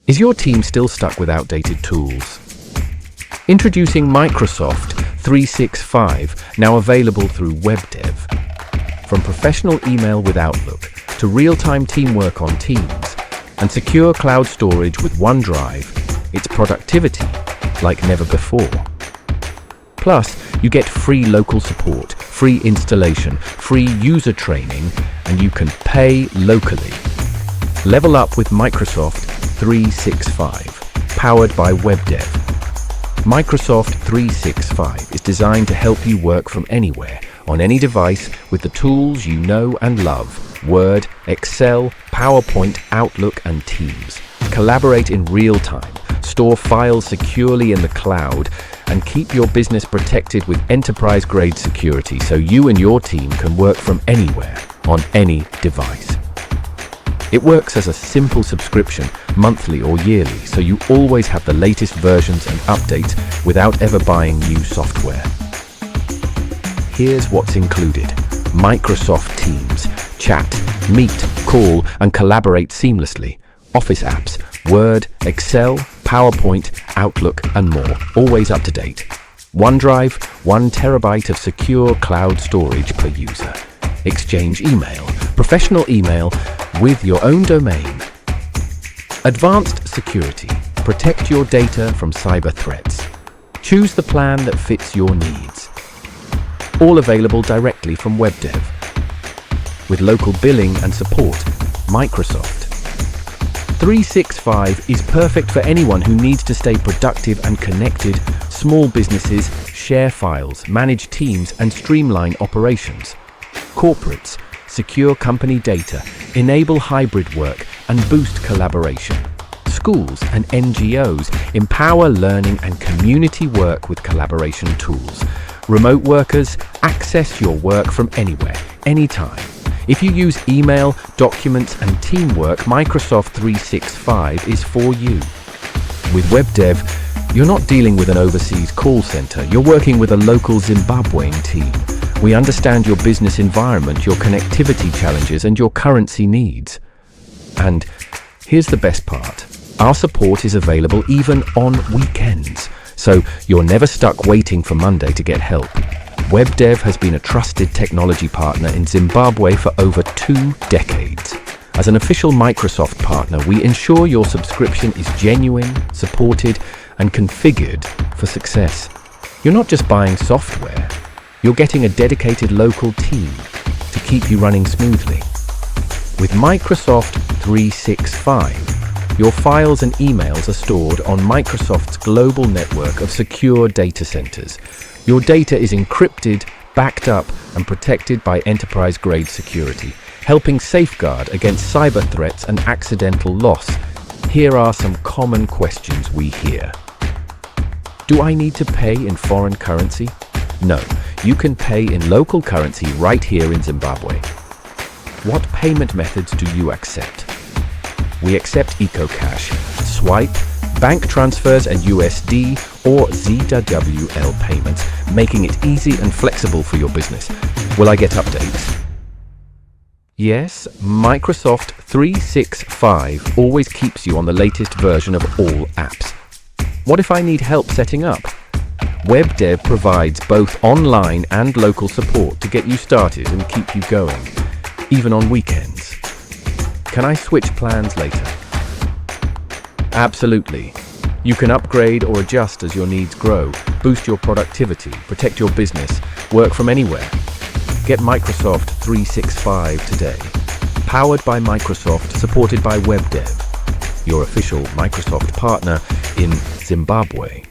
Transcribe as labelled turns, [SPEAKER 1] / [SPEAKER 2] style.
[SPEAKER 1] Is your team still stuck with outdated tools? Introducing Microsoft 365, now available through Webdev. From professional email with Outlook to real-time teamwork on Teams and secure cloud storage with OneDrive, it's productivity like never before. Plus, you get free local support, free installation, free user training, and you can pay locally. Level up with Microsoft 365, powered by Webdev. Microsoft 365 is designed to help you work from anywhere, on any device, with the tools you know and love: Word, Excel, PowerPoint, Outlook, and Teams. Collaborate in real time, store files securely in the cloud, and keep your business protected with enterprise-grade security so you and your team can work from anywhere, on any device. It works as a simple subscription, monthly or yearly, so you always have the latest versions and updates without ever buying new software. Here's what's included: Microsoft Teams, chat, meet, call, and collaborate seamlessly. Office apps, Word, Excel, PowerPoint, Outlook, and more, always up to date. OneDrive, 1 terabyte of secure cloud storage per user. Exchange email, professional email with your own domain. Advanced security, protect your data from cyber threats. Choose the plan that fits your needs. All available directly from Webdev. With local billing and support, Microsoft 365 is perfect for anyone who needs to stay productive and connected. Small businesses share files, manage teams, and streamline operations. Corporates secure company data, enable hybrid work, and boost collaboration. Schools and NGOs empower learning and community work with collaboration tools. Remote workers access your work from anywhere, anytime. If you use email, documents, and teamwork, Microsoft 365 is for you. With Webdev, you're not dealing with an overseas call center. You're working with a local Zimbabwean team. We understand your business environment, your connectivity challenges, and your currency needs. And here's the best part: our support is available even on weekends, so you're never stuck waiting for Monday to get help. Webdev has been a trusted technology partner in Zimbabwe for over 2 decades. As an official Microsoft partner, we ensure your subscription is genuine, supported, and configured for success. You're not just buying software, you're getting a dedicated local team to keep you running smoothly. With Microsoft 365, your files and emails are stored on Microsoft's global network of secure data centers. Your data is encrypted, backed up, and protected by enterprise-grade security, helping safeguard against cyber threats and accidental loss. Here are some common questions we hear. Do I need to pay in foreign currency? No, you can pay in local currency right here in Zimbabwe. What payment methods do you accept? We accept EcoCash, Swipe, bank transfers, and USD or ZWL payments, making it easy and flexible for your business. Will I get updates? Yes, Microsoft 365 always keeps you on the latest version of all apps. What if I need help setting up? Webdev provides both online and local support to get you started and keep you going, even on weekends. Can I switch plans later? Absolutely. You can upgrade or adjust as your needs grow, boost your productivity, protect your business, work from anywhere. Get Microsoft 365 today. Powered by Microsoft, supported by Webdev, your official Microsoft partner in Zimbabwe.